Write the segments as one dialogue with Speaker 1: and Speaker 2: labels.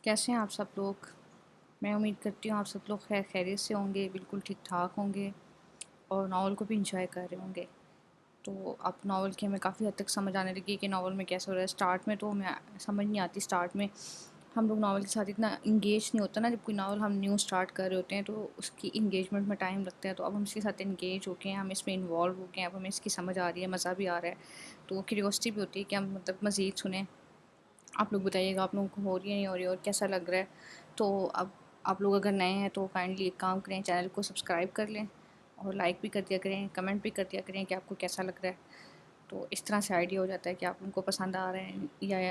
Speaker 1: کیسے ہیں آپ سب لوگ؟ میں امید کرتی ہوں آپ سب لوگ خیر خیریت سے ہوں گے، بالکل ٹھیک ٹھاک ہوں گے اور ناول کو بھی انجوائے کر رہے ہوں گے۔ تو اب ناول کی ہمیں کافی حد تک سمجھ آنے لگی کہ ناول میں کیسا ہو رہا ہے۔ اسٹارٹ میں تو ہمیں سمجھ نہیں آتی، اسٹارٹ میں ہم لوگ ناول کے ساتھ اتنا انگیج نہیں ہوتا نا، جب کوئی ناول ہم نیو اسٹارٹ کر رہے ہوتے ہیں تو اس کی انگیجمنٹ میں ٹائم لگتا ہے۔ تو اب ہم اس کے ساتھ انگیج ہو کے ہم اس میں انوالو ہو گئے، اب ہمیں اس کی سمجھ آ رہی ہے، مزہ بھی آ رہا ہے، تو کیوریوسٹی بھی ہوتی ہے کہ ہم مطلب مزید سنیں۔ آپ لوگ بتائیے گا آپ لوگوں کو ہو رہی ہے نہیں ہو رہی ہے اور کیسا لگ رہا ہے۔ تو اب آپ لوگ اگر نئے ہیں تو کائنڈلی ایک کام کریں، چینل کو سبسکرائب کر لیں اور لائک بھی کر دیا کریں، کمنٹ بھی کر دیا کریں کہ آپ کو کیسا لگ رہا ہے۔ تو اس طرح سے آئیڈیا ہو جاتا ہے کہ آپ ان کو پسند آ رہے ہیں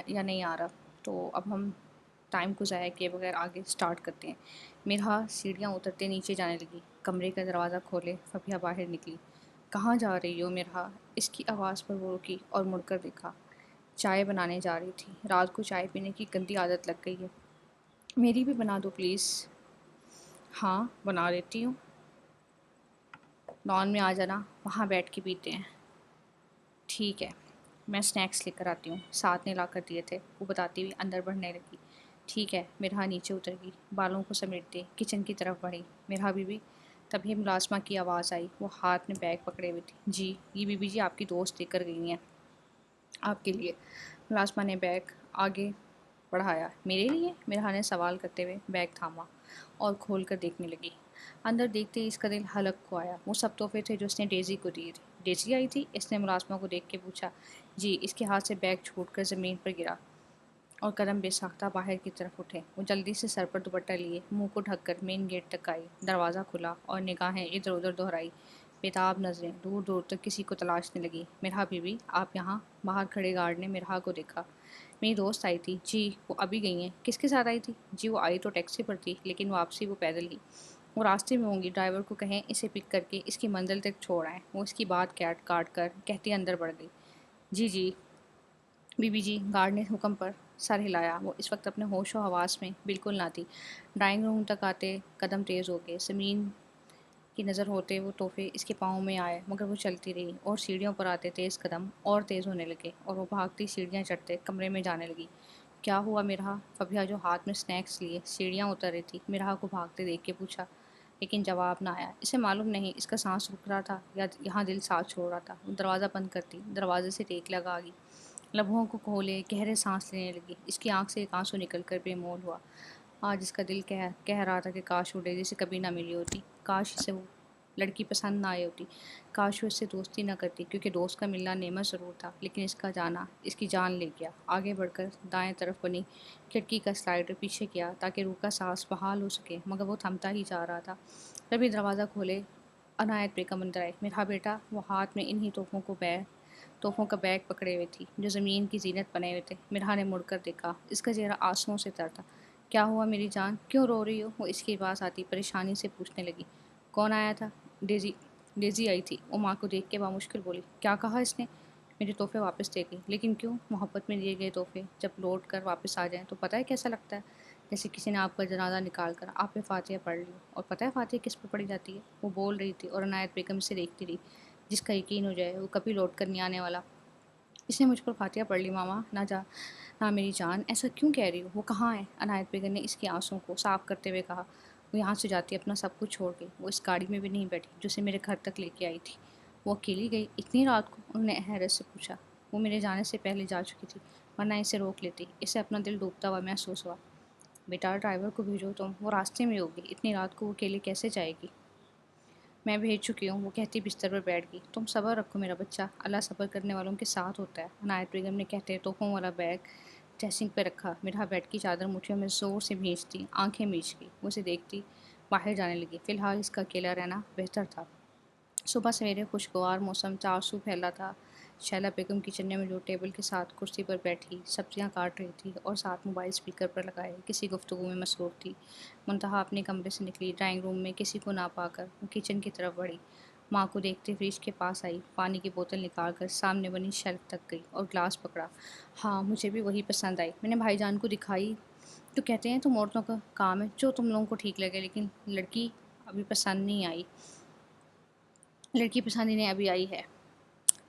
Speaker 1: یا نہیں آ رہا۔ تو اب ہم ٹائم کو ضائع کیے بغیر آگے سٹارٹ کرتے ہیں۔ میرا سیڑھیاں اترتے نیچے جانے لگی، کمرے کا دروازہ کھولے فبیہا باہر نکلی۔ کہاں جا رہی ہو میرا؟ اس کی آواز پر وہ رکی اور مڑ کر دیکھا۔ چائے بنانے جا رہی تھی، رات کو چائے پینے کی گندی عادت لگ گئی ہے۔ میری بھی بنا دو پلیز۔ ہاں بنا دیتی ہوں، لان میں آ جانا، وہاں بیٹھ کے پیتے ہیں۔ ٹھیک ہے، میں سنیکس لے کر آتی ہوں، ساتھ نے لا کر دیے تھے، وہ بتاتی ہوئی اندر بڑھنے لگی۔ ٹھیک ہے، میرا نیچے اتر گئی، بالوں کو سمیٹتے کچن کی طرف بڑھی۔ میرا بی بی۔ تبھی ملازمہ کی آواز آئی، وہ ہاتھ میں بیگ پکڑے ہوئی تھی۔ جی یہ بی بی جی آپ کی دوست دے کر گئی ہیں آپ کے لیے۔ ملازمہ نے بیگ آگے بڑھایا۔ میرے لیے؟ میرا نے سوال کرتے ہوئے بیگ تھاما اور کھول کر دیکھنے لگی۔ اندر دیکھتے ہی اس کا دل حلق کو آیا۔ وہ سب تحفے تھے جو اس نے ڈیزی کو دیے تھے۔ ڈیزی آئی تھی؟ اس نے ملازمہ کو دیکھ کے پوچھا۔ جی۔ اس کے ہاتھ سے بیگ چھوٹ کر زمین پر گرا اور قدم بے ساختہ باہر کی طرف اٹھے۔ وہ جلدی سے سر پر دوپٹہ لیے منہ کو ڈھک کر مین گیٹ تک آئی۔ دروازہ کھلا اور نگاہیں ادھر ادھر دہرائی۔ بےتاب نظریں دور دور تک کسی کو تلاشنے لگی۔ مرحا بی بی آپ یہاں؟ باہر کھڑے گارڈ نے مرحا کو دیکھا۔ میری دوست آئی تھی۔ جی وہ ابھی گئی ہیں۔ کس کے ساتھ آئی تھی؟ جی وہ آئی تو ٹیکسی پر تھی لیکن واپسی وہ پیدل ہی۔ وہ راستے میں ہوں گی، ڈرائیور کو کہیں اسے پک کر کے اس کی منزل تک چھوڑ آئیں۔ وہ اس کی بات کاٹ کر کہتی اندر بڑھ گئی۔ جی جی بی بی جی۔ گارڈ نے حکم پر سر ہلایا۔ وہ اس وقت اپنے ہوش و حواس میں بالکل نہ تھی۔ ڈرائنگ روم تک آتے قدم تیز ہو گئے، زمین کی نظر ہوتے وہ تحفے اس کے پاؤں میں آئے، مگر وہ چلتی رہی اور سیڑھیوں پر آتے تیز قدم اور تیز ہونے لگے اور وہ بھاگتی سیڑھیاں چڑھتے کمرے میں جانے لگی۔ کیا ہوا مرحا؟ فبیہا جو ہاتھ میں سنیکس لیے سیڑھیاں اتر رہی تھی، مرحا کو بھاگتے دیکھ کے پوچھا، لیکن جواب نہ آیا۔ اسے معلوم نہیں اس کا سانس رک رہا تھا یا یہاں دل ساتھ چھوڑ رہا تھا۔ وہ دروازہ بند کرتی دروازے سے ٹیک لگا گئی، لبوں کو کھولے گہرے سانس لینے لگی۔ اس کی آنکھ سے ایک آنسو نکل کر بے مول ہوا۔ آج اس کا دل کہہ رہا تھا کہ کاش وہ ڈیزی سے کبھی نہ ملی ہوتی، کاش اسے وہ لڑکی پسند نہ آئی ہوتی، کاش وہ اس سے دوستی نہ کرتی، کیونکہ دوست کا ملنا نعمت ضرور تھا لیکن اس کا جانا اس کی جان لے گیا۔ آگے بڑھ کر دائیں طرف بنی کھڑکی کا سلائڈر پیچھے کیا تاکہ روح کا سانس بحال ہو سکے، مگر وہ تھمتا ہی جا رہا تھا۔ تبھی دروازہ کھولے عنایت بیگم اندر آئی۔ مرحا بیٹا۔ وہ ہاتھ میں انہی تحفوں کا بیگ پکڑے ہوئے تھی جو زمین کی زینت بنے ہوئے تھے۔ مرحا نے مڑ کر دیکھا، اس کا چہرہ آنسوؤں سے تر تھا۔ کیا ہوا میری جان؟ کیوں رو رہی ہو؟ وہ اس کے پاس آتی پریشانی سے پوچھنے لگی۔ کون آیا تھا؟ ڈیزی آئی تھی، وہ ماں کو دیکھ کے بامشکل بولی۔ کیا کہا اس نے؟ میرے تحفے واپس دے گئی۔ لیکن کیوں؟ محبت میں دیے گئے تحفے جب لوٹ کر واپس آ جائیں تو پتہ ہے کیسا لگتا ہے؟ جیسے کسی نے آپ کا جنازہ نکال کر آپ پہ فاتحہ پڑھ لی۔ اور پتہ ہے فاتحہ کس پہ پڑھی جاتی ہے؟ وہ بول رہی تھی اور عنایت بیگم سے دیکھتی رہی۔ جس کا یقین ہو جائے وہ کبھی لوٹ کر نہیں آنے والا۔ اس نے مجھ پر فاتحہ پڑھ لی ماما، نہ میری جان، ایسا کیوں کہہ رہی ہو؟ وہ کہاں ہے؟ عنایت بیگم نے اس کے آنسوؤں کو صاف کرتے ہوئے کہا۔ وہ یہاں سے جاتی اپنا سب کچھ چھوڑ گئی، وہ اس گاڑی میں بھی نہیں بیٹھی جو اسے میرے گھر تک لے کے آئی تھی۔ وہ اکیلی گئی اتنی رات کو؟ انہوں نے حیرت سے پوچھا۔ وہ میرے جانے سے پہلے جا چکی تھی، ورنہ اسے روک لیتی۔ اسے اپنا دل ڈوبتا ہوا محسوس ہوا۔ بیٹا ڈرائیور کو بھیجو تم، وہ راستے میں ہوگی، اتنی رات کو وہ اکیلے کیسے جائے گی؟ میں بھیج چکی ہوں، وہ کہتی بستر پر بیٹھ گئی۔ تم صبر رکھو میرا بچہ، اللہ صبر کرنے والوں کے ساتھ ہوتا ہے، عنایت بیگم نے کہتے تحفوں والا بیگ ڈریسنگ پہ رکھا۔ مرحا بیڈ کی چادر مٹھیوں میں زور سے بھینچتی آنکھیں میچ گئی، وہ اسے دیکھتی باہر جانے لگی۔ فی الحال اس کا اکیلا رہنا بہتر تھا۔ صبح سویرے خوشگوار موسم، چارسو پھیلا تھا۔ شیلا بیگم کچن میں جو ٹیبل کے ساتھ کرسی پر بیٹھی سبزیاں کاٹ رہی تھی اور ساتھ موبائل اسپیکر پر لگائے کسی گفتگو میں مصروف تھی، منتہا اپنے کمرے سے نکلی، ڈرائنگ روم میں کسی کو نہ پا کر وہ کچن کی طرف بڑھی۔ ماں کو دیکھتے فریج کے پاس آئی، پانی کی بوتل نکال کر سامنے بنی شیلف تک گئی اور گلاس پکڑا۔ ہاں مجھے بھی وہی پسند آئی، میں نے بھائی جان کو دکھائی تو کہتے ہیں تم عورتوں کا کام ہے جو تم لوگوں کو ٹھیک لگے، لیکن لڑکی ابھی پسند نہیں آئی، لڑکی پسند انہیں ابھی آئی ہے۔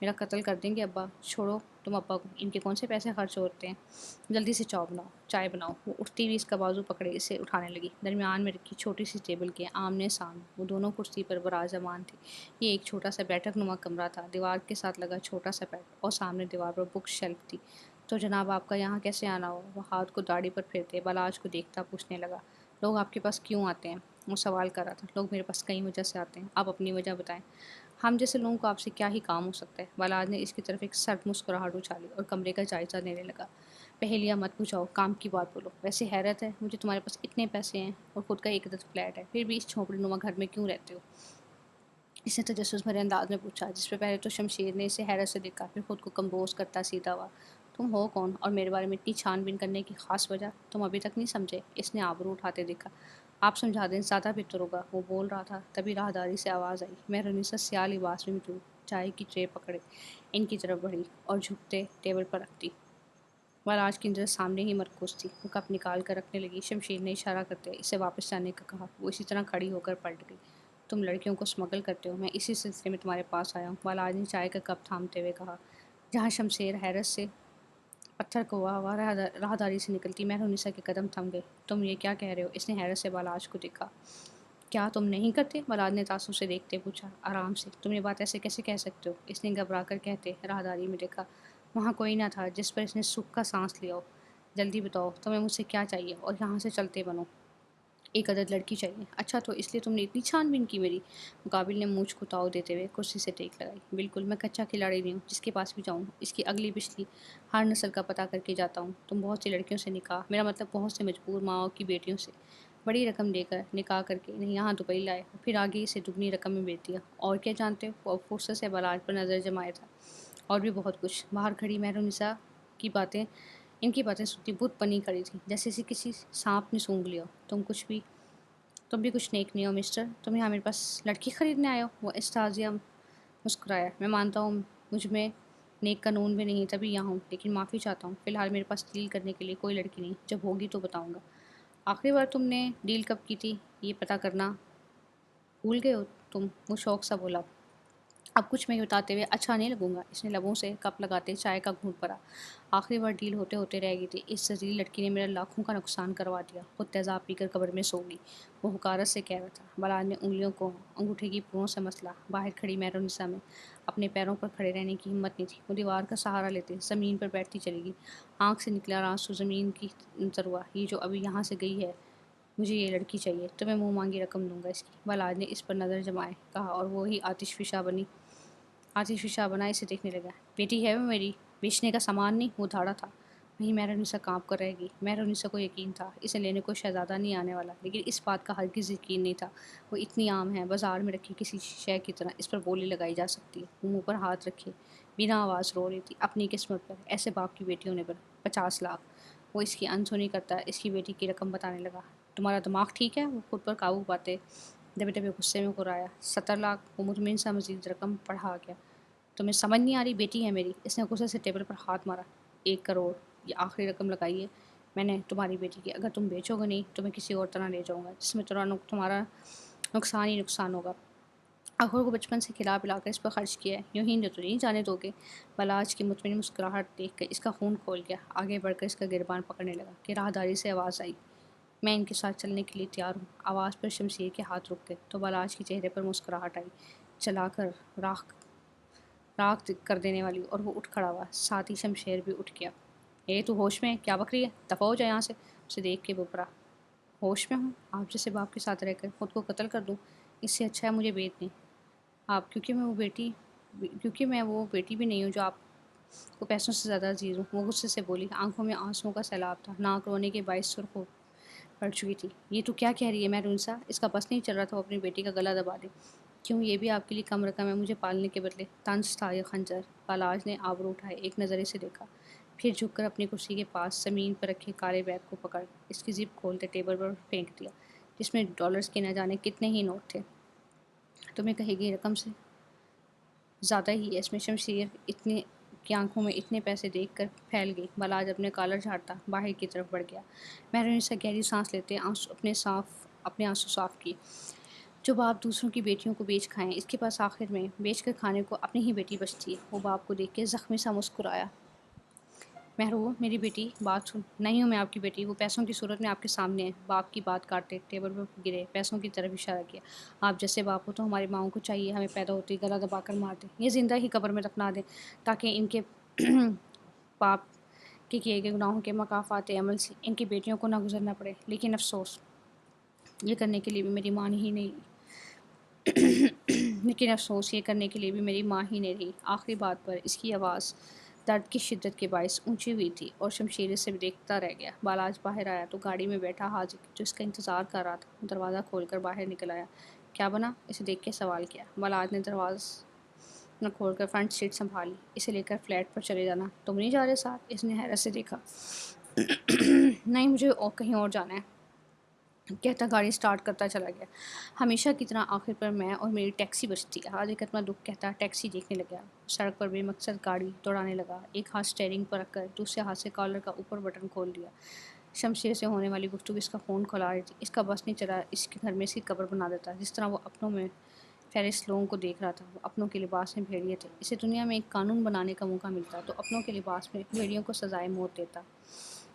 Speaker 1: میرا قتل کر دیں گے ابا، چھوڑو تم ابا کو، ان کے کون سے پیسے خرچ ہوتے ہیں، جلدی سے چائے بناؤ۔ وہ اٹھتی ہوئی اس کا بازو پکڑے اسے اٹھانے لگی۔ درمیان میں رکھی چھوٹی سی ٹیبل کے آمنے سامنے وہ دونوں کرسی پر براجمان تھے۔ یہ ایک چھوٹا سا بیٹھک نما کمرہ تھا، دیوار کے ساتھ لگا چھوٹا سا بیڈ اور سامنے دیوار پر بک شیلف تھی۔ تو جناب آپ کا یہاں کیسے آنا ہو؟ وہ ہاتھ کو داڑھی پر پھیرتے بالاج کو دیکھتا پوچھنے لگا۔ لوگ آپ کے پاس کیوں آتے ہیں؟ وہ سوال کر رہا تھا۔ لوگ میرے پاس کئی وجہ سے آتے ہیں، آپ اپنی وجہ بتائیں۔ ہم جیسے لوگوں کو آپ سے کیا ہی کام ہو سکتا ہے؟ بالاج نے اس کی طرف ایک سرد مسکراہٹ اچھالی اور کمرے کا جائزہ لینے لگا۔ پہیلیاں مت پوچھاؤ، کام کی بات بولو۔ ویسے حیرت ہے مجھے، تمہارے پاس اتنے پیسے ہیں اور خود کا ایک عدد فلیٹ ہے، پھر بھی اس جھونپڑی نما گھر میں کیوں رہتے ہو؟ اس نے تجسس بھرے انداز میں پوچھا، جس پہ پہلے تو شمشیر نے اسے حیرت سے دیکھا، پھر خود کو کمپوز کرتا سیدھا ہوا۔ تم ہو کون اور میرے بارے میں اتنی چھان بین کرنے کی خاص وجہ؟ تم ابھی تک نہیں سمجھے؟ اس نے آبرو اٹھاتے دیکھا۔ آپ سمجھا دیں زیادہ بہتر ہوگا، وہ بول رہا تھا، تبھی راہداری سے آواز آئی۔ مہرنسا سیاہ لباس میں موجود چائے کی ٹرے پکڑے ان کی طرف بڑھی اور جھکتے ٹیبل پر رکھتی۔ بالاج کی نظر سامنے ہی مرکوز تھی۔ وہ کپ نکال کر رکھنے لگی۔ شمشیر نے اشارہ کرتے اسے واپس جانے کا کہا۔ وہ اسی طرح کھڑی ہو کر پلٹ گئی۔ تم لڑکیوں کو اسمگل کرتے ہو، میں اسی سلسلے میں تمہارے پاس آیا ہوں، بالاج نے چائے کا کپ تھامتے ہوئے کہا۔ جہاں شمشیر حیرت سے پتھر کو ہوا راہداری سے نکلتی، مہرنسا کے قدم تھم گئے۔ تم یہ کیا کہہ رہے ہو؟ اس نے حیرت سے بالاج کو دیکھا۔ کیا تم نہیں کرتے؟ بالاج نے تعصب سے دیکھتے پوچھا۔ آرام سے، تم یہ بات ایسے کیسے کہہ سکتے ہو؟ اس نے گھبرا کر کہتے راہداری میں دیکھا۔ وہاں کوئی نہ تھا جس پر اس نے سکھ کا سانس لیا ہو۔ جلدی بتاؤ تمہیں مجھ سے کیا چاہیے اور یہاں سے چلتے بنو۔ ایک عدد لڑکی چاہیے؟ اچھا تو اس لیے تم نے اتنی چھان بین کی میری؟ مقابل نے مونچھ کو تاؤ دیتے ہوئے کرسی سے ٹیک لگائی۔ بالکل، میں کچا کھلاڑی نہیں ہوں جس کے پاس بھی جاؤں اس کی اگلی پچھلی ہر نسل کا پتہ کر کے جاتا ہوں۔ تم بہت سی لڑکیوں سے نکاح، میرا مطلب بہت سے مجبور ماؤں کی بیٹیوں سے بڑی رقم دے کر نکاح کر کے انہیں یہاں دبئی لائے اور پھر آگے اسے دگنی رقم میں بیچ دیا۔ اور کیا جانتے ہو؟ وہ فرصت سے بالاج پر نظر جمائے تھا۔ اور بھی بہت کچھ۔ باہر کھڑی مہرنسا کی باتیں ان کی باتیں سنتی بت بنی کھڑی تھی، جیسے اسے کسی سانپ نے سونگھ لیا ہو۔ تم بھی کچھ نیک نہیں ہو مسٹر، تم یہاں میرے پاس لڑکی خریدنے آئے ہو؟ وہ استازیہ مسکرایا۔ میں مانتا ہوں مجھ میں نیک قانون بھی نہیں، تبھی یہاں ہوں، لیکن معافی چاہتا ہوں، فی الحال میرے پاس ڈیل کرنے کے لیے کوئی لڑکی نہیں، جب ہوگی تو بتاؤں گا۔ آخری بار تم نے ڈیل کب کی تھی یہ پتہ کرنا بھول گئے ہو تم؟ وہ شوق سا بولا۔ اب کچھ میں بتاتے ہوئے اچھا نہیں لگوں گا۔ اس نے لبوں سے کپ لگاتے چائے کا گھونٹ بھرا۔ آخری بار ڈیل ہوتے ہوتے رہ گئی تھی۔ اس زلیل لڑکی نے میرا لاکھوں کا نقصان کروا دیا، خود تیزاب پی کر قبر میں سو گئی، وہ حقارت سے کہہ رہا تھا۔ بالاج نے انگلیوں کو انگوٹھے کی پروں سے مسلا۔ باہر کھڑی مہرنسا میں اپنے پیروں پر کھڑے رہنے کی ہمت نہیں تھی۔ وہ دیوار کا سہارا لیتے زمین پر بیٹھتی چلی گئی۔ آنکھ سے نکلا آنسو زمین کی نظر ہوا۔ یہ جو ابھی یہاں سے گئی ہے، مجھے یہ لڑکی چاہیے، تمہیں منہ مانگی رقم دوں گا اس کی۔ بالاج نے اس پر نظر جمائے کہا اور وہی آتش فشاں بنا اسے دیکھنے لگا۔ بیٹی ہے وہ میری، بیچنے کا سامان نہیں۔ وہ دھاڑا تھا۔ وہیں مہرنسا کانپ کر رہ گئی۔ مہرنسا کو یقین تھا اسے لینے کوئی شہزادہ نہیں آنے والا، لیکن اس بات کا ہرگز یقین نہیں تھا وہ اتنی عام ہے، بازار میں رکھی کسی شے کی طرح اس پر بولی لگائی جا سکتی ہے۔ وہ منہ پر ہاتھ رکھے بنا آواز رو رہی تھی۔ اپنی قسمت پر ایسے باپ کی بیٹی ہونے پر 50 لاکھ۔ وہ اس کی انسونی کرتا اس کی بیٹی کی رقم بتانے لگا۔ تمہارا دماغ ٹھیک ہے؟ وہ خود پر قابو پاتے دبے دبے غصے میں کرایا۔ 70 لاکھ؟ وہ مطمئن سا مزید رقم پڑھا گیا۔ تمہیں سمجھ نہیں آ رہی؟ بیٹی ہے میری۔ اس نے غصے سے ٹیبل پر ہاتھ مارا۔ 1 کروڑ یہ آخری رقم لگائی ہے میں نے تمہاری بیٹی کی۔ اگر تم بیچو گے نہیں تو میں کسی اور طرح لے جاؤں گا جس میں تمہارا نقصان ہی نقصان ہوگا۔ آخر کو بچپن سے کھلا پلا کر اس پر خرچ کیا ہے، یوں ہی تو نہیں جانے دو گے؟ بالاج کی مطمئن مسکراہٹ دیکھ کر اس کا خون کھول گیا۔ آگے بڑھ کر اس کا گریبان پکڑنے لگا کہ راہداری سے آواز آئی، میں ان کے ساتھ چلنے کے لیے تیار ہوں۔ آواز پر شمشیر کے ہاتھ رک گئے تو بالاج کے چہرے پر مسکراہٹ آئی، چلا کر راکھ کر دینے والی، اور وہ اٹھ کھڑا ہوا۔ ساتھ ہی شمشیر بھی اٹھ گیا۔ تو ہوش میں ہے؟ کیا بک رہی ہے؟ دفعہ ہو جائے یہاں سے۔ اسے دیکھ کے ببرا۔ ہوش میں ہوں؟ آپ جیسے باپ کے ساتھ رہ کر خود کو قتل کر دوں، اس سے اچھا ہے مجھے بیچ دیں آپ، کیونکہ میں وہ بیٹی بھی نہیں ہوں جو آپ کو پیسوں سے زیادہ عزیز ہوں۔ وہ غصے سے بولی۔ آنکھوں میں آنسوؤں کا سیلاب تھا، ناک رونے کے باعث سرخ ہو پڑ چکی تھی۔ یہ تو کیا کہہ رہی ہے مہرنسا؟ اس کا بس نہیں چل رہا تھا وہ اپنی بیٹی کا گلا دبا دے۔ کیوں، یہ بھی آپ کے لیے کم رقم ہے مجھے پالنے کے بدلے؟ طنز تھا یہ خنجر؟ بالاج نے آبرو اٹھائے ایک نظر اسے دیکھا، پھر جھک کر اپنی کرسی کے پاس زمین پر رکھے کالے بیگ کو پکڑ اس کی زپ کھولتے ٹیبل پر پھینک دیا، جس میں ڈالرز کے نہ جانے کتنے ہی نوٹ تھے۔ تمہیں کہے گی رقم سے زیادہ ہی ہے اس میں؟ شمشیر اتنے کی آنکھوں میں اتنے پیسے دیکھ کر پھیل گئی۔ بالاج اپنے کالر جھاڑتا باہر کی طرف بڑھ گیا۔ مہرنسا گہری سانس لیتے اپنے آنسو صاف کیے۔ جو باپ دوسروں کی بیٹیوں کو بیچ کھائیں، اس کے پاس آخر میں بیچ کر کھانے کو اپنی ہی بیٹی بچتی ہے۔ وہ باپ کو دیکھ کے زخمی سا مسکرایا۔ محروم، میری بیٹی بات سن۔ نہیں ہوں میں آپ کی بیٹی، وہ پیسوں کی صورت میں آپ کے سامنے ہے۔ باپ کی بات کاٹتے ٹیبل پر گرے پیسوں کی طرف اشارہ کیا۔ آپ جیسے باپ ہو تو ہماری ماؤں کو چاہیے ہمیں پیدا ہوتی گلا دبا کر مار دیں، یہ زندہ ہی قبر میں دفنا دیں، تاکہ ان کے باپ کے کیے گئے گناہوں کے مکافات عمل سے ان کی بیٹیوں کو نہ گزرنا پڑے۔ لیکن افسوس، یہ کرنے کے لیے بھی میری ماں ہی نہیں لیکن افسوس یہ کرنے کے لیے بھی میری ماں ہی نہیں رہی۔ آخری بات پر اس کی آواز درد کی شدت کے باعث اونچی ہوئی تھی اور شمشیر سے دیکھتا رہ گیا۔ بالاج باہر آیا تو گاڑی میں بیٹھا حاجب جو اس کا انتظار کر رہا تھا دروازہ کھول کر باہر نکل آیا۔ کیا بنا؟ اسے دیکھ کے سوال کیا۔ بالاج نے دروازہ نہ کھول کر فرنٹ سیٹ سنبھالی۔ اسے لے کر فلیٹ پر چلے جانا؟ تم نہیں جا رہے ساتھ؟ اس نے حیرت سے دیکھا۔ نہیں، مجھے کہیں اور جانا ہے، کہتا گاڑی سٹارٹ کرتا چلا گیا۔ ہمیشہ کی طرح آخر پر میں اور میری ٹیکسی بچتی ہے، آج ایک اتنا دکھ کہتا ٹیکسی دیکھنے لگا۔ سڑک پر بے مقصد گاڑی دوڑانے لگا، ایک ہاتھ سٹیئرنگ پر رکھ کر دوسرے ہاتھ سے کالر کا اوپر بٹن کھول دیا۔ شمشیر سے ہونے والی گفتگو اس کا فون کھلا رہی تھی۔ اس کا بس نہیں چلا اس کے گھر میں اس کی قبر بنا دیتا، جس طرح وہ اپنوں میں فہرست لوگوں کو دیکھ رہا تھا۔ وہ اپنوں کے لباس میں بھیڑیے تھے، اسے دنیا میں ایک قانون بنانے کا موقع ملتا تو اپنوں کے لباس میں بھیڑیوں کو سزائے موت دیتا۔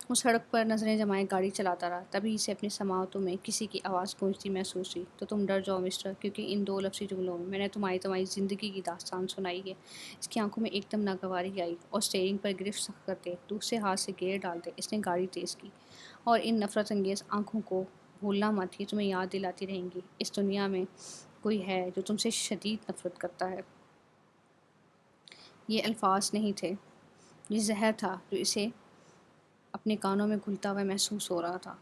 Speaker 1: وہ سڑک پر نظریں جمائے گاڑی چلاتا رہا، تبھی اسے اپنی سماعتوں میں کسی کی آواز گونجتی محسوس ہوئی۔ تو تم ڈر جاؤ مسٹر، کیونکہ ان دو لفظی جملوں میں نے تمہاری زندگی کی داستان سنائی ہے۔ اس کی آنکھوں میں ایک دم ناگواری آئی اور سٹیئرنگ پر گرفت سخت کرتے دوسرے ہاتھ سے گیئر ڈالتے اس نے گاڑی تیز کی۔ اور ان نفرت انگیز آنکھوں کو بھولنا مت، یہ تمہیں یاد دلاتی رہیں گی اس دنیا میں کوئی ہے جو تم سے شدید نفرت کرتا ہے۔ یہ الفاظ نہیں تھے، یہ زہر تھا جو اسے اپنے کانوں میں گھلتا ہوا محسوس ہو رہا تھا۔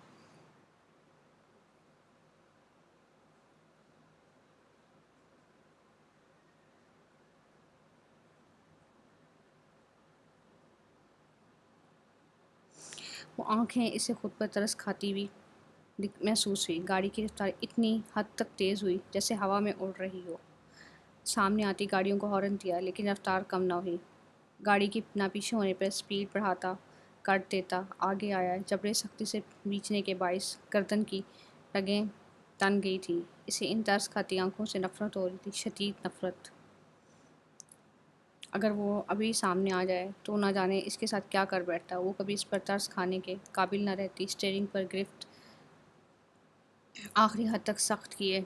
Speaker 1: وہ آنکھیں اسے خود پر ترس کھاتی ہوئی محسوس ہوئی۔ گاڑی کی رفتار اتنی حد تک تیز ہوئی جیسے ہوا میں اڑ رہی ہو۔ سامنے آتی گاڑیوں کو ہارن دیا لیکن رفتار کم نہ ہوئی۔ گاڑی کی نہ پیچھے ہونے پر سپیڈ بڑھاتا کٹ دیتا آگے آیا۔ جبڑے سختی سے بیچنے کے باعث گردن کی رگیں تن گئی تھی۔ اسے ان ترس کھاتی آنکھوں سے نفرت ہو رہی تھی، شدید نفرت۔ اگر وہ ابھی سامنے آ جائے تو نہ جانے اس کے ساتھ کیا کر بیٹھتا۔ وہ کبھی اس پر ترس کھانے کے قابل نہ رہتی۔ سٹیئرنگ پر گرفت آخری حد تک سخت کیے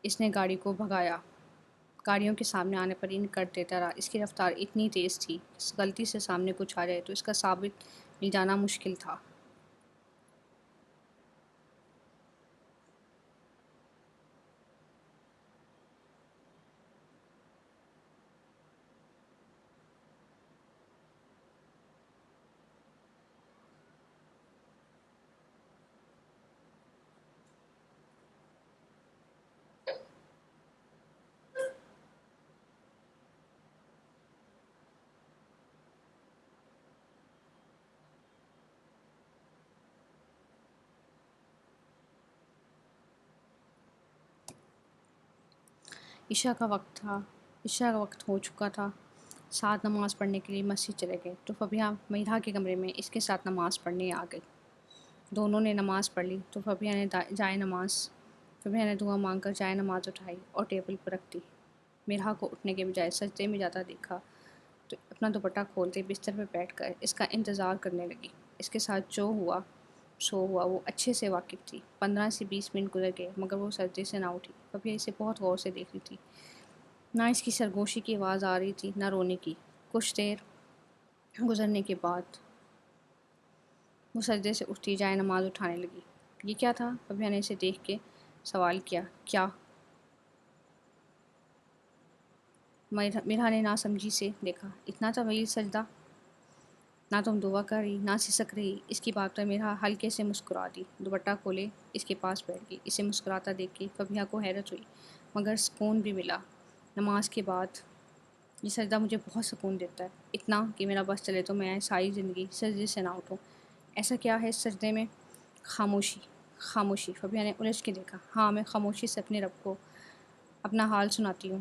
Speaker 1: اس نے گاڑی کو بھگایا۔ گاڑیوں کے سامنے آنے پر ان کٹ دیتا رہا۔ اس کی رفتار اتنی تیز تھی کہ غلطی سے سامنے کچھ آ جائے تو اس کا ثابت مل جانا مشکل تھا۔ عشاء کا وقت تھا، عشاء کا وقت ہو چکا تھا۔ ساتھ نماز پڑھنے کے لیے مسجد چلے گئے تو فبیہہ میرا کے کمرے میں اس کے ساتھ نماز پڑھنے آ گئی۔ دونوں نے نماز پڑھ لی تو فبیہہ نے دعا مانگ کر جائے نماز اٹھائی اور ٹیبل پر رکھ دی۔ میرا کو اٹھنے کے بجائے سجدے میں جاتا دیکھا تو اپنا دوپٹہ کھولتے بستر پر بیٹھ کر اس کا انتظار کرنے لگی۔ اس کے ساتھ جو ہوا سو ہوا وہ اچھے سے واقف تھی۔ 15 سے 20 منٹ گزر گئے مگر وہ سجدے سے نہ اٹھی۔ فبیہہ اسے بہت غور سے دیکھ رہی تھی، نہ اس کی سرگوشی کی آواز آ رہی تھی نہ رونے کی۔ کچھ دیر گزرنے کے بعد وہ سجدے سے اٹھتی جائے نماز اٹھانے لگی۔ یہ کیا تھا؟ فبیہہ نے اسے دیکھ کے سوال کیا۔ کیا؟ میرا نے نہ سمجھی سے دیکھا۔ اتنا طویل سجدہ؟ نہ تم دعا کر رہی نہ سسک رہی۔ اس کی بات پر میرا ہلکے سے مسکرا دی، دوپٹہ کھولے اس کے پاس بیٹھ گئی۔ اسے مسکراتا دیکھ کے فبیہہ کو حیرت ہوئی مگر سکون بھی ملا۔ نماز کے بعد یہ سجدہ مجھے بہت سکون دیتا ہے، اتنا کہ میرا بس چلے تو میں ساری زندگی سجدے سے نہ اٹھوں۔ ایسا کیا ہے اس سجدے میں؟ خاموشی۔ خاموشی؟ فبیہہ نے الجھ کے دیکھا۔ ہاں، میں خاموشی سے اپنے رب کو اپنا حال سناتی ہوں۔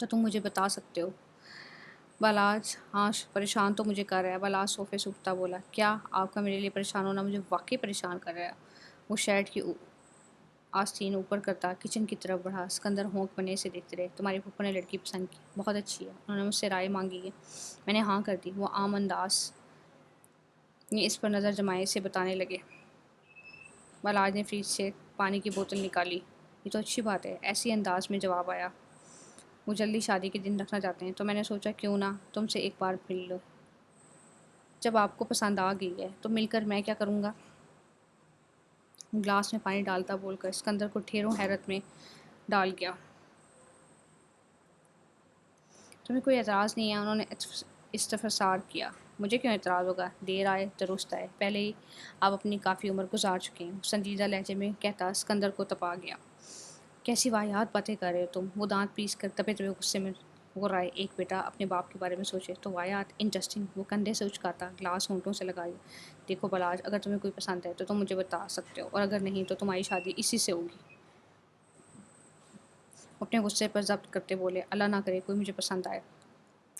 Speaker 1: تو تم مجھے بتا سکتے ہو؟ بلاج ہاں پریشان تو مجھے کر رہا ہے، بلاج صوفے سے اٹھتا بولا۔ کیا آپ کا میرے لیے پریشان ہونا مجھے واقعی پریشان کر رہا ہے؟ وہ شرٹ کی آستین اوپر کرتا کچن کی طرف بڑھا۔ سکندر ہونک بنے سے دیکھتے رہے۔ تمہاری پھپھو نے لڑکی پسند کی، بہت اچھی ہے، انہوں نے مجھ سے رائے مانگی ہے، میں نے ہاں کر دی۔ وہ عام انداز یہ اس پر نظر جمائے سے بتانے لگے۔ بلاج نے فریج سے پانی کی بوتل نکالی۔ یہ تو اچھی بات ہے، ایسی انداز میں جواب آیا۔ وہ جلدی شادی کے دن رکھنا چاہتے ہیں، تو میں نے سوچا کیوں نہ تم سے ایک بار مل لو۔ جب آپ کو پسند آ گئی ہے تو مل کر میں کیا کروں گا؟ گلاس میں پانی ڈالتا بول کر سکندر کو ڈھیروں حیرت میں ڈال گیا۔ تمہیں کوئی اعتراض نہیں ہے؟ انہوں نے استفسار کیا۔ مجھے کیوں اعتراض ہوگا؟ دیر آئے درست آئے، پہلے ہی آپ اپنی کافی عمر گزار چکے ہیں، سنجیدہ لہجے میں کہتا سکندر کو تپا گیا۔ کیسی واہیات باتیں کر رہے ہو تم؟ وہ دانت پیس کر دبے دبے غصے میں وہ رائے ایک بیٹا اپنے باپ کے بارے میں سوچے تو واہیات انٹرسٹنگ۔ وہ کندھے سے اچکاتا گلاس ہونٹوں سے لگائی۔ دیکھو بلاج، اگر تمہیں کوئی پسند ہے تو تم مجھے بتا سکتے ہو، اور اگر نہیں تو تمہاری شادی اسی سے ہوگی۔ اپنے غصے پر ضبط کرتے بولے، اللہ نہ کرے کوئی مجھے پسند آئے۔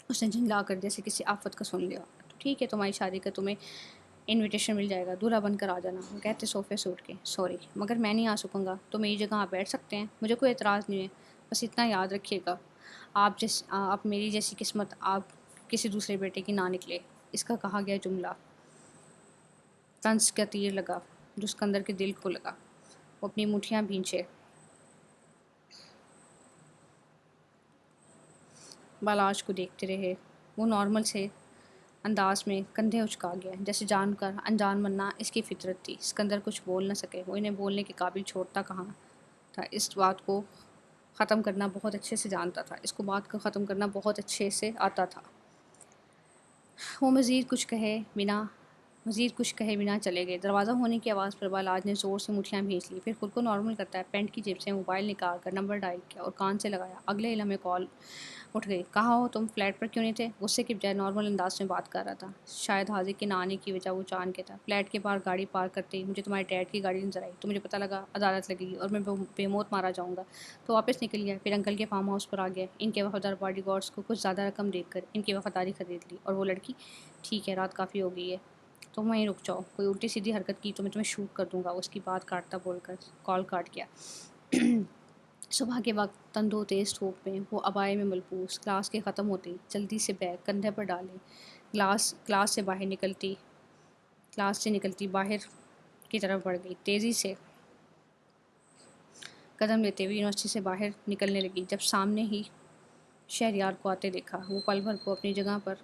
Speaker 1: اس نے جھنجلا کر جیسے کسی آفت کا سن لیا۔ تو ٹھیک ہے، تمہاری شادی کا تمہیں انویٹیشن مل جائے گا، دولہا بن کر آ جانا۔ وہ کہتے صوفے سے اٹھ کے، سوری مگر میں نہیں آ سکوں گا، تو میری جگہ آپ بیٹھ سکتے ہیں، مجھے کوئی اعتراض نہیں ہے، بس اتنا یاد رکھیے گا آپ میری جیسی قسمت آپ کسی دوسرے بیٹے کی نہ نکلے۔ اس کا کہا گیا جملہ طنز کا تیر لگا جو سکندر کے دل کو لگا۔ وہ اپنی مٹھیاں بھینچے بالاج کو دیکھتے رہے۔ وہ نارمل سے انداز میں کندھے اچکا گیا، جیسے جان کر انجان بننا اس کی فطرت تھی۔ سکندر کچھ بول نہ سکے، وہ انہیں بولنے کے قابل چھوڑتا کہاں تھا۔ اس بات کو ختم کرنا بہت اچھے سے جانتا تھا، اس کو بات کو ختم کرنا بہت اچھے سے آتا تھا۔ وہ مزید کچھ کہے بنا چلے گئے۔ دروازہ ہونے کی آواز پر بالاج نے زور سے مٹھیاں بھینچ لی، پھر خود کو نارمل کرتا ہے پینٹ کی جیب سے موبائل نکال کر نمبر ڈائل کیا اور کان سے لگایا۔ اگلے لمحے کال اٹھ گئی۔ کہاں ہو تم؟ فلیٹ پر کیوں نہیں تھے؟ غصے کی بجائے نارمل انداز میں بات کر رہا تھا۔ شاید حاضر کے نہ آنے کی وجہ وہ جان کے تھا۔ فلیٹ کے باہر گاڑی پارک کرتے ہی مجھے تمہارے ڈیڈ کی گاڑی نظر آئی، تو مجھے پتہ لگا عدالت لگے گی اور میں بے موت مارا جاؤں گا، تو واپس نکل گیا۔ پھر انکل کے فارم ہاؤس پر آ گیا، ان کے وفادار باڈی گارڈز کو کچھ زیادہ رقم دے کر ان کی وفاداری خرید لی، اور وہ لڑکی ٹھیک ہے، رات کافی ہو گئی ہے، تم وہیں رک جاؤ، کوئی الٹی سیدھی حرکت کی تو میں تمہیں شوٹ کر دوں گا۔ اس کی بات کاٹتا بول کر کال کاٹ گیا۔ صبح کے وقت تندو تیز دھوپ میں وہ عبائے میں ملبوس کلاس کے ختم ہوتے ہی جلدی سے بیگ کندھے پر ڈالے کلاس سے نکلتی باہر کی طرف بڑھ گئی۔ تیزی سے قدم لیتے ہوئے یونیورسٹی سے باہر نکلنے لگی، جب سامنے ہی شہریار کو آتے دیکھا۔ وہ پل بھر کو اپنی جگہ پر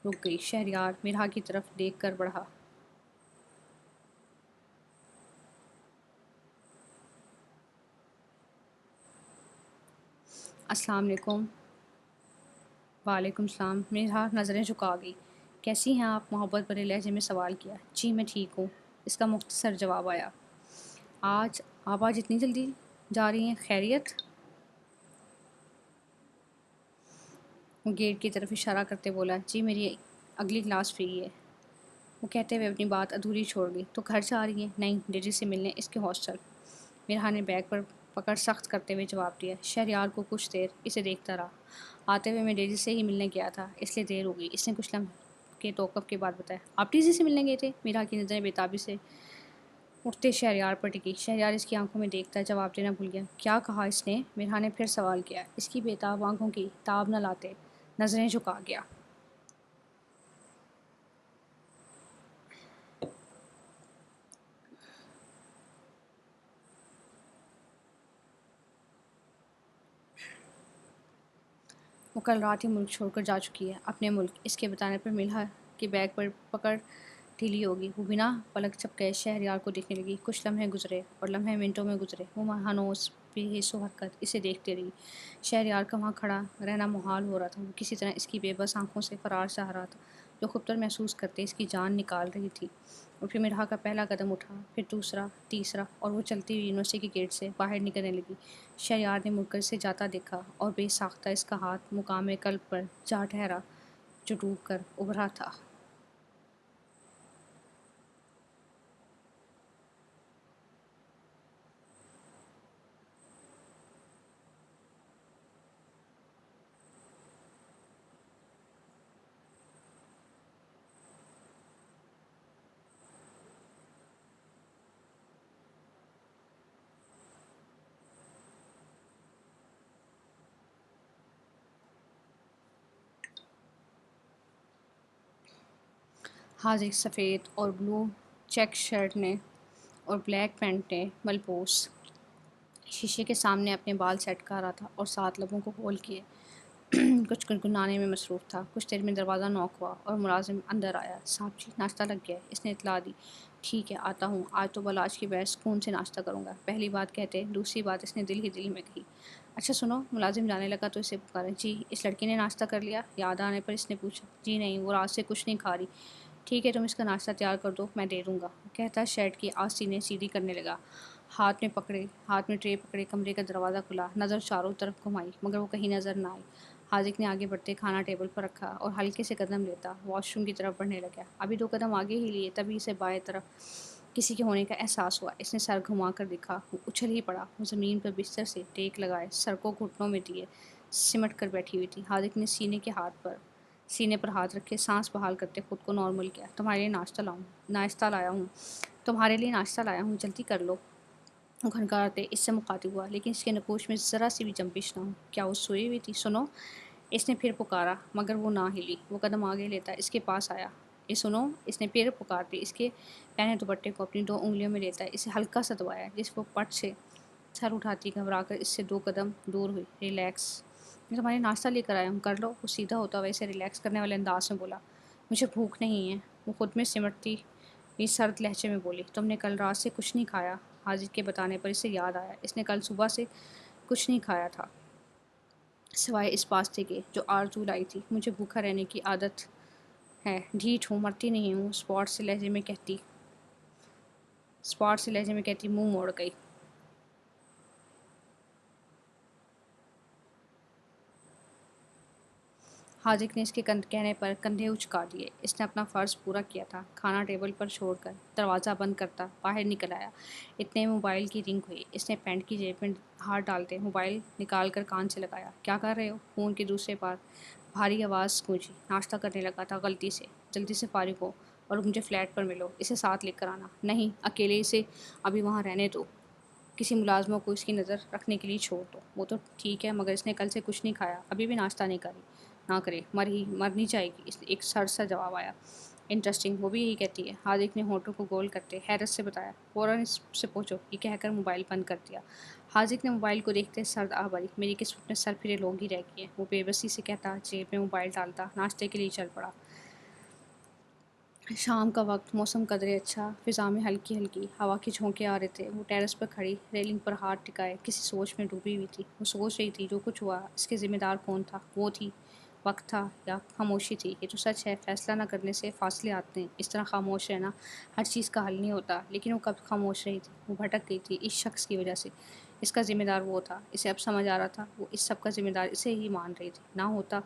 Speaker 1: رک گئی۔ شہریار میرا کی طرف دیکھ کر بڑھا۔ السلام علیکم۔ وعلیکم السلام۔ میرا نظریں جھکا گئی۔ کیسی ہیں آپ؟ محبت بھرے لہجے میں سوال کیا۔ جی میں ٹھیک ہوں، اس کا مختصر جواب آیا۔ آپ آج اتنی جلدی جا رہی ہیں، خیریت؟ وہ گیٹ کی طرف اشارہ کرتے بولا۔ جی میری اگلی کلاس فری ہے۔ وہ کہتے ہوئے اپنی بات ادھوری چھوڑ گئی۔ تو گھر جا رہی ہیں؟ نہیں، ڈیڈی سے ملنے اس کے ہاسٹل۔ میرا نے بیگ پر پکڑ سخت کرتے ہوئے جواب دیا۔ شہریار کو کچھ دیر اسے دیکھتا رہا۔ آتے ہوئے میں ڈیڈی سے ہی ملنے گیا تھا، اس لیے دیر ہو گئی، اس نے کچھ لمحے کے توقف کے بعد بتایا۔ آپ ڈیڈی سے ملنے گئے تھے؟ میرا کی نظریں بےتابی سے اٹھتے شہریار پر ٹکی۔ شہریار اس کی آنکھوں میں دیکھتا جواب دینا بھول گیا۔ کیا کہا اس نے؟ میرا نے پھر سوال کیا۔ اس کی بےتاب آنکھوں کی تاب نہ لاتے نظریں جھکا گیا۔ وہ کل رات ہی ملک چھوڑ کر جا چکی ہے، اپنے ملک۔ اس کے بتانے پر ملہا کے بیگ پر پکڑ ڈھیلی ہوگی۔ وہ بنا پلک جھپکے شہریار کو دیکھنے لگی۔ کچھ لمحے گزرے اور لمحے منٹوں میں گزرے۔ وہ ہنوز بھی حس و حرکت اسے دیکھتے رہی۔ شہریار کا وہاں کھڑا رہنا محال ہو رہا تھا۔ وہ کسی طرح اس کی بے بس آنکھوں سے فرار چاہ رہا تھا، جو خبطر محسوس کرتے اس کی جان نکال رہی تھی۔ اور پھر مرحا کا پہلا قدم اٹھا، پھر دوسرا، تیسرا، اور وہ چلتی ہوئی یونیورسٹی کے گیٹ سے باہر نکلنے لگی۔ شہریار نے مڑ کر اسے جاتا دیکھا اور بے ساختہ اس کا ہاتھ مقام قلب پر جا ٹھہرا جو ڈوب کر ابھرا تھا۔ حاضق سفید اور بلو چیک شرٹ نے اور بلیک پینٹ نے ملبوس شیشے کے سامنے اپنے بال سیٹ کر رہا تھا اور ساتھ لبوں کو ہول کیے کچھ گنگنانے میں مصروف تھا۔ کچھ دیر میں دروازہ نوک ہوا اور ملازم اندر آیا۔ صاحب جی ناشتہ لگ گیا ہے۔ اس نے اطلاع دی۔ ٹھیک ہے آتا ہوں، آج تو بلاج کی بحث سکون سے ناشتہ کروں گا۔ پہلی بات کہتے دوسری بات اس نے دل ہی دل میں کہی۔ اچھا سنو، ملازم جانے لگا تو اسے پکارا، جی اس لڑکی نے ناشتہ کر لیا؟ یاد آنے پر اس نے پوچھا، جی نہیں، وہ رات سے کچھ نہیں کھا رہی۔ ٹھیک ہے تم اس کا ناشتہ تیار کر دو، میں دے دوں گا، کہتا شرٹ کی آستینیں سیدھی کرنے لگا۔ ہاتھ میں ٹرے پکڑے کمرے کا دروازہ کھلا، نظر چاروں طرف گھمائی مگر وہ کہیں نظر نہ آئی۔ حاذق نے آگے بڑھتے کھانا ٹیبل پر رکھا اور ہلکے سے قدم لیتا واش روم کی طرف بڑھنے لگا۔ ابھی 2 قدم آگے ہی لیے تبھی اسے بائیں طرف کسی کے ہونے کا احساس ہوا۔ اس نے سر گھما کر دیکھا، وہ اچھل ہی پڑا۔ وہ زمین پر بستر سے ٹیک لگائے سر کو گھٹنوں میں دیے سمٹ کر بیٹھی ہوئی تھی۔ حاذق نے سینے پر ہاتھ رکھے سانس بحال کرتے خود کو نارمل کیا۔ تمہارے لیے ناشتہ لایا ہوں، جلدی کر لو۔ وہ گھنگھراتے اس سے مخاطب ہوا لیکن اس کے نقوش میں ذرا سی بھی جنبش نہ ہو۔ کیا وہ سوئی ہوئی تھی؟ سنو، اس نے پھر پکارا مگر وہ نہ ہلی۔ وہ قدم آگے لیتا اس کے پاس آیا۔ سنو، اس نے پھر پکارتے اس کے پہنے دوپٹے کو اپنی 2 انگلیوں میں لیتا اسے ہلکا سا دبایا جس وہ پٹ سے سر اٹھاتی گھبرا کر اس سے 2 قدم دور ہوئی۔ ریلیکس، میں تمہارے ناشتہ لے کر آیا ہوں، کر لو۔ وہ سیدھا ہوتا ہوا اسے ریلیکس کرنے والے انداز میں بولا۔ مجھے بھوک نہیں ہے، وہ خود میں سمٹتی ہوئی سرد لہجے میں بولی۔ تم نے کل رات سے کچھ نہیں کھایا؟ حاجد کے بتانے پر اسے یاد آیا اس نے کل صبح سے کچھ نہیں کھایا تھا سوائے اس پاستے کے جو آرزو لائی تھی۔ مجھے بھوکا رہنے کی عادت ہے، ڈھیٹ ہوں، مرتی نہیں ہوں، اسپاٹ سے لہجے میں کہتی منہ موڑ گئی۔ حاذق نے اس کے کہنے پر کندھے اچکا دیے۔ اس نے اپنا فرض پورا کیا تھا۔ کھانا ٹیبل پر چھوڑ کر دروازہ بند کرتا باہر نکل آیا۔ اتنے میں موبائل کی رنگ ہوئی۔ اس نے پینٹ کی جیب میں ہاتھ ڈالتے موبائل نکال کر کان سے لگایا۔ کیا کر رہے ہو؟ فون کے دوسرے پار بھاری آواز گونجی۔ ناشتہ کرنے لگا تھا غلطی سے، جلدی سے فارغ ہو اور مجھے فلیٹ پر ملو، اسے ساتھ لے کر آنا۔ نہیں، اکیلے اسے ابھی وہاں رہنے دو، کسی ملازموں کو اس کی نظر رکھنے کے لیے چھوڑ دو۔ وہ تو ٹھیک ہے مگر اس نے کل سے کچھ نہیں کھایا، ابھی بھی ناشتہ نہ کرے، مرنی چاہے گی۔ اس نے ایک سر سا جواب آیا۔ انٹرسٹنگ، وہ بھی یہی کہتی ہے۔ حاذق نے ہونٹوں کو گول کرتے حیرت سے بتایا۔ فوراً اس سے پوچھو، یہ کہہ کر موبائل بند کر دیا۔ حاذق نے موبائل کو دیکھتے سرد آہ بھری۔ میری قسمت میں سر پھرے لوگ ہی رہ گئے ہیں، وہ بے بسی سے کہتا جیب میں موبائل ڈالتا ناشتے کے لیے چل پڑا۔ شام کا وقت، موسم قدرے اچھا، فضا میں ہلکی ہلکی ہوا کے جھونکے آ رہے تھے۔ وہ ٹیرس پر کھڑی ریلنگ پر ہاتھ ٹکائے کسی سوچ میں ڈوبی ہوئی تھی۔ وہ سوچ رہی تھی جو کچھ ہوا اس کے ذمہ دار کون تھا؟ وہ تھی، وقت تھا یا خاموشی تھی؟ یہ تو سچ ہے، فیصلہ نہ کرنے سے فاصلے آتے ہیں۔ اس طرح خاموش رہنا ہر چیز کا حل نہیں ہوتا، لیکن وہ کب خاموش رہی تھی؟ وہ بھٹک گئی تھی اس شخص کی وجہ سے۔ اس کا ذمہ دار وہ تھا، اسے اب سمجھ آ رہا تھا، وہ اس سب کا ذمہ دار اسے ہی مان رہی تھی۔ نہ ہوتا،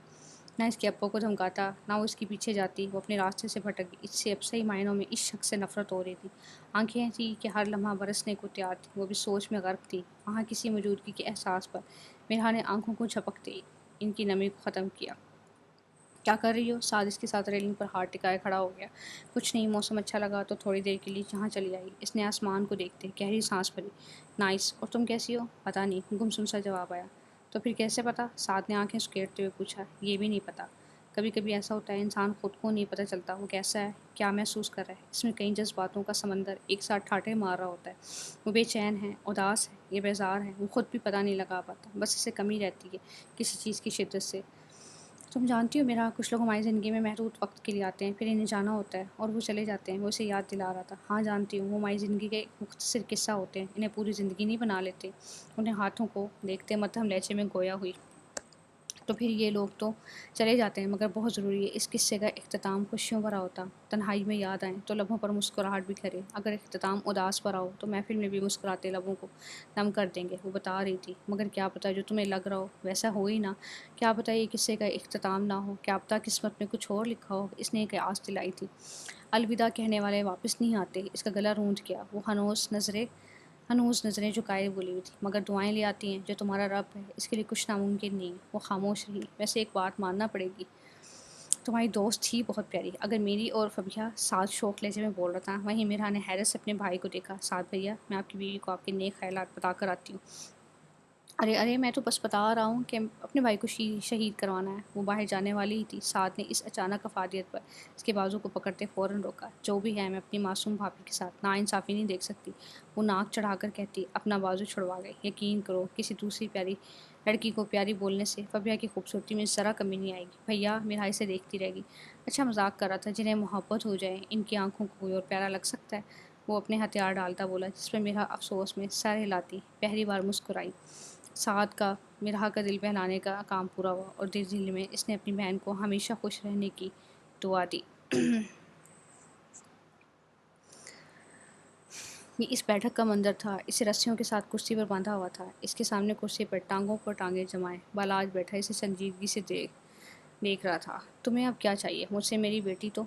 Speaker 1: نہ اس کے ابا کو دھمکاتا، نہ وہ اس کے پیچھے جاتی، وہ اپنے راستے سے بھٹک گئی۔ اس سے اب صحیح معنوں میں اس شخص سے نفرت ہو رہی تھی۔ آنکھیں تھی کہ ہر لمحہ برسنے کو تیار تھی، وہ بھی سوچ میں غرق تھی۔ وہاں کسی موجودگی کے احساس پر میرا نے آنکھوں کو جھپکتے ان کی نمی کو ختم کیا۔ کیا کر رہی ہو؟ سعد اس کے ساتھ ریلنگ پر ہاتھ ٹکائے کھڑا ہو گیا۔ کچھ نہیں، موسم اچھا لگا تو تھوڑی دیر کے لیے یہاں چلی آئی۔ اس نے آسمان کو دیکھتے گہری سانس بھری۔ نائس، اور تم کیسی ہو؟ پتہ نہیں، گمسم سا جواب آیا۔ تو پھر کیسے پتہ؟ سعد نے آنکھیں سکیڑتے ہوئے پوچھا۔ یہ بھی نہیں پتہ، کبھی کبھی ایسا ہوتا ہے انسان خود کو نہیں پتہ چلتا وہ کیسا ہے، کیا محسوس کر رہا ہے۔ اس میں کئی جذباتوں کا سمندر ایک ساتھ ٹھاٹھے مار رہا ہوتا ہے۔ وہ بے چین ہے، اداس ہے، یہ بیزار ہے، وہ خود بھی پتہ نہیں لگا پاتا، بس اسے کمی رہتی ہے کسی چیز کی شدت سے۔ تم جانتی ہو میرا، کچھ لوگ ہماری زندگی میں محدود وقت کے لیے آتے ہیں، پھر انہیں جانا ہوتا ہے اور وہ چلے جاتے ہیں۔ وہ اسے یاد دلا رہا تھا۔ ہاں جانتی ہوں، وہ ہماری زندگی کے ایک مختصر قصہ ہوتے ہیں، انہیں پوری زندگی نہیں بنا لیتے۔ انہیں ہاتھوں کو دیکھتے مدھم لہجے میں گویا ہوئی۔ تو پھر یہ لوگ تو چلے جاتے ہیں مگر بہت ضروری ہے اس قصے کا اختتام خوشیوں بھرا ہوتا، تنہائی میں یاد آئیں تو لبوں پر مسکراہٹ بکھرے، اگر اختتام اداس بھرا ہو تو محفل میں بھی مسکراتے لبوں کو نم کر دیں گے۔ وہ بتا رہی تھی، مگر کیا پتہ جو تمہیں لگ رہا ہو ویسا ہو ہی نہ، کیا پتہ یہ قصے کا اختتام نہ ہو، کیا پتہ قسمت میں کچھ اور لکھا ہو۔ اس نے ایک آس دلائی تھی، الوداع کہنے والے واپس نہیں آتے۔ اس کا گلا روندھ گیا۔ وہ ہنوز نظریں جھکائے بولی ہوئی تھی، مگر دعائیں لے آتی ہیں جو تمہارا رب ہے، اس کے لیے کچھ ناممکن نہیں۔ وہ خاموش رہی۔ ویسے ایک بات ماننا پڑے گی، تمہاری دوست تھی بہت پیاری، اگر میری اور فبیہا، سعد شوق لہجے میں بول رہا تھا۔ وہیں میرا نے حیرت سے اپنے بھائی کو دیکھا۔ سعد بھیا، میں آپ کی بیوی کو آپ کے نیک خیالات بتا کر آتی ہوں۔ ارے ارے میں تو بس بتا رہا ہوں کہ اپنے بھائی کو شہید کروانا ہے. وہ باہر جانے والی ہی تھی. سعد نے اس اچانک افادیت پر اس کے بازو کو پکڑتے فوراً روکا. جو بھی ہے میں اپنی معصوم بھابھی کے ساتھ ناانصافی نہیں دیکھ سکتی. وہ ناک چڑھا کر کہتی اپنا بازو چھڑوا گئی. یقین کرو کسی دوسری پیاری لڑکی کو پیاری بولنے سے فبیہ کی خوبصورتی میں ذرا کمی نہیں آئے گی. بھیا میرا اسے دیکھتی رہے گی. اچھا مذاق کر رہا تھا. جنہیں محبت ہو جائے ان کی آنکھوں کو کوئی اور پیارا لگ سکتا ہے. وہ اپنے ہتھیار ڈالتا بولا جس پہ میرا افسوس میں سر ہلاتی پہلی بار مسکرائی. سعد کا مرحا کا دل بہلانے کا کام پورا ہوا اور دل میں اس نے اپنی بہن کو ہمیشہ خوش رہنے کی دعا دی. یہ اس بیٹھک کا منظر تھا. اسے رسیوں کے ساتھ کرسی پر باندھا ہوا تھا. اس کے سامنے کرسی پر ٹانگوں پر ٹانگیں جمائے بالاج بیٹھا اسے سنجیدگی سے دیکھ رہا تھا. تمہیں اب کیا چاہیے مجھ سے؟ میری بیٹی تو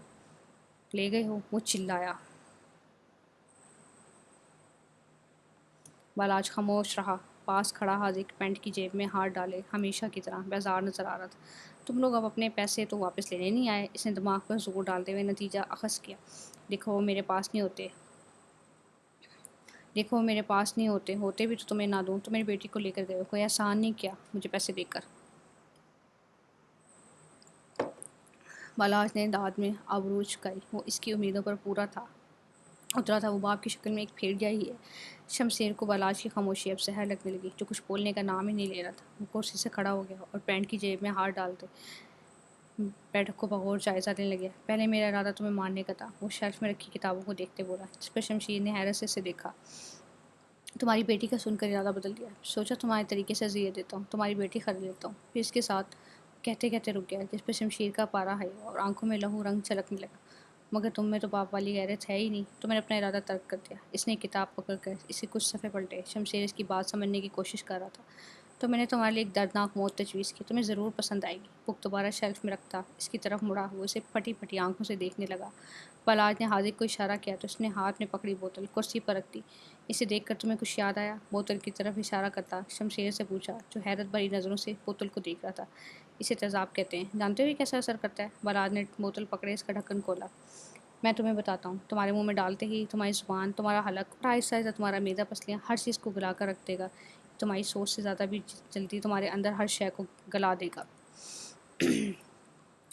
Speaker 1: لے گئے ہو. وہ چلایا. بالاج خاموش رہا. پاس کھڑا حاذق پینٹ کی جیب میں ہاتھ ڈالے ہمیشہ کی طرح بیزار نظر آ رہا تھا. تم لوگ اب اپنے پیسے تو واپس لینے نہیں آئے؟ اس نے دماغ پر زور ڈالتے ہوئے نتیجہ اخذ کیا. دیکھو وہ میرے پاس نہیں ہوتے. ہوتے بھی تو تمہیں نہ دوں. تم میری بیٹی کو لے کر گئے ہو. کوئی احسان نہیں کیا مجھے پیسے دے کر. بالاج نے داد میں آبرو چکائی. وہ اس کی امیدوں پر پورا تھا اترا تھا. وہ باپ کی شکل میں ایک پھیڑیا ہی ہے. شمشیر کو بالاج کی خاموشی اب زہر لگنے لگی جو کچھ بولنے کا نام ہی نہیں لے رہا تھا. وہ کرسی سے کھڑا ہو گیا اور پینٹ کی جیب میں ہاتھ ڈالتے بیٹھک کو بغور جائزہ لینے لگا. پہلے میرا ارادہ تمہیں مارنے کا تھا. وہ شیلف میں رکھی کتابوں کو دیکھتے بولا جس پر شمشیر نے حیرت سے اسے دیکھا. تمہاری بیٹی کا سن کر ارادہ بدل دیا. سوچا تمہارے طریقے سے اذیت دیتا ہوں. تمہاری بیٹی خرید لیتا ہوں. پھر اس کے ساتھ کہتے کہتے رک گیا جس پر شمشیر کا پارا ہے اور آنکھوں میں لہو رنگ چھلکنے لگا. مگر تم میں تو باپ والی غیرت ہے ہی نہیں. تو میں نے اپنا ارادہ ترک کر دیا. اس نے کتاب پکڑ کر اسے کچھ صفحے پلٹے. شمشیر اس کی بات سمجھنے کی کوشش کر رہا تھا. تو میں نے تمہارے لیے ایک دردناک موت تجویز کی. تمہیں ضرور پسند آئے گی. بک دوبارہ شیلف میں رکھتا اس کی طرف مڑا. وہ اسے پھٹی پھٹی آنکھوں سے دیکھنے لگا. بالاج نے حاذق کو اشارہ کیا تو اس نے ہاتھ میں پکڑی بوتل کرسی پر رکھ دی. اسے دیکھ کر تمہیں کچھ یاد آیا؟ بوتل کی طرف اشارہ کرتا شمشیر سے پوچھا جو حیرت بھری نظروں سے بوتل کو دیکھ رہا تھا. اسے تیزاب کہتے ہیں. جانتے ہو یہ کیسا اثر کرتا ہے؟ بالاج نے بوتل پکڑے اس کا ڈھکن کھولا. میں تمہیں بتاتا ہوں. تمہارے منہ میں ڈالتے ہی تمہاری زبان تمہارا حلق اور آہستہ آہستہ تمہارا معدہ پسلیاں ہر چیز کو گلا کر رکھ دے گا. تمہاری سوچ سے زیادہ بھی جلدی تمہارے اندر ہر شے کو گلا دے گا.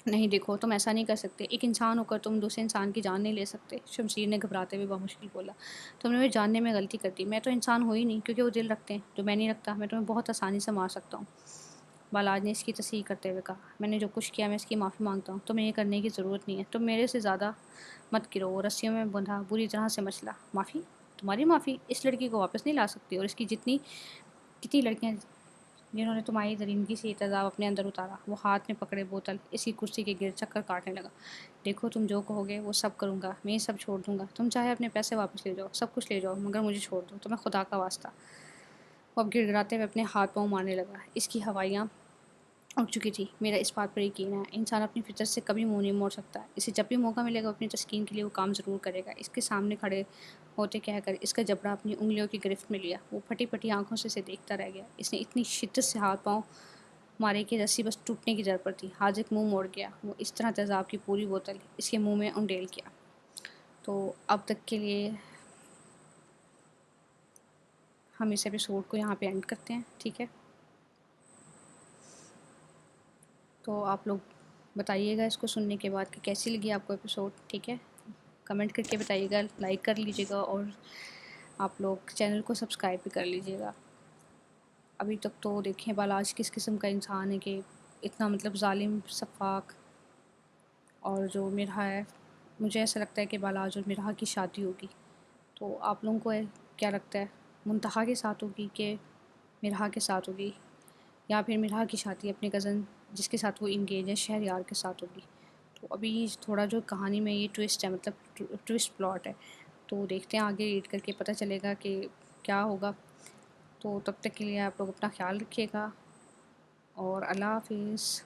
Speaker 1: نہیں دیکھو تم ایسا نہیں کر سکتے. ایک انسان ہو کر تم دوسرے انسان کی جان نہیں لے سکتے. شمشیر نے گھبراتے ہوئے بمشکل بولا. تم نے مجھے جاننے میں غلطی کر دی. میں تو انسان ہو ہی نہیں کیونکہ وہ دل رکھتے ہیں جو میں نہیں رکھتا. میں تمہیں بہت آسانی سے مار سکتا ہوں. بالاج نے اس کی تصحیح کرتے ہوئے کہا. میں نے جو کچھ کیا میں اس کی معافی مانگتا ہوں. تمہیں یہ کرنے کی ضرورت نہیں ہے. تم میرے سے زیادہ مت گرو. وہ رسیوں میں بندھا بری طرح سے مچلا. معافی؟ تمہاری معافی؟ اس لڑکی کو واپس نہیں لا سکتی اور اس کی کتنی لڑکیاں جنہوں نے تمہاری درندگی سے یہ تیزاب اپنے اندر اتارا. وہ ہاتھ میں پکڑے بوتل اس کی کرسی کے گرد چکر کاٹنے لگا. دیکھو تم جو کہو گے وہ سب کروں گا. میں یہ سب چھوڑ دوں گا. تم چاہے اپنے پیسے واپس لے جاؤ سب کچھ لے جاؤ مگر مجھے چھوڑ دو. تمہیں خدا کا واسطہ. وہ اب گڑ گڑاتے ہوئے اپنے ہاتھ پاؤں مارنے لگا. اس کی ہوائیاں اٹھ چکی تھی. میرا اس بات پر یقین ہے انسان اپنی فطرت سے کبھی منہ نہیں موڑ سکتا. اسے جب بھی موقع ملے گا اپنی تسکین کے لیے وہ کام ضرور کرے گا. اس کے سامنے کھڑے ہوتے کہہ کر اس کا جبڑا اپنی انگلیوں کی گرفت میں لیا. وہ پھٹی پھٹی آنکھوں سے اسے دیکھتا رہ گیا. اس نے اتنی شدت سے ہاتھ پاؤں مارے کہ رسی بس ٹوٹنے کی جڑ پر تھی. حاذق منہ موڑ گیا. وہ اس طرح تیزاب کی پوری بوتل اس کے منہ میں انڈیل کیا. تو اب تک کے لیے ہم اس ایپیسوڈ کو یہاں پہ اینڈ کرتے ہیں. ٹھیک ہے تو آپ لوگ بتائیے گا اس کو سننے کے بعد کہ کیسی لگی آپ کو ایپیسوڈ. ٹھیک ہے کمنٹ کر کے بتائیے گا. لائک کر لیجیے گا اور آپ لوگ چینل کو سبسکرائب بھی کر لیجیے گا. ابھی تک تو دیکھیں بالاج کس قسم کا انسان ہے کہ اتنا مطلب ظالم سفاک. اور جو مرحا ہے مجھے ایسا لگتا ہے کہ بالاج اور مرحا کی شادی ہوگی. تو آپ لوگوں کو کیا لگتا ہے منتہا کے ساتھ ہوگی کہ مرحا کے ساتھ ہوگی یا پھر مرحا کی شادی اپنے کزن جس کے ساتھ وہ انگیج ہے شہریار کے ساتھ ہوگی؟ تو ابھی تھوڑا جو کہانی میں یہ ٹوسٹ ہے مطلب ٹوسٹ پلاٹ ہے تو دیکھتے ہیں آگے ریڈ کر کے پتہ چلے گا کہ کیا ہوگا. تو تب تک کے لیے آپ لوگ اپنا خیال رکھیے گا اور اللہ حافظ.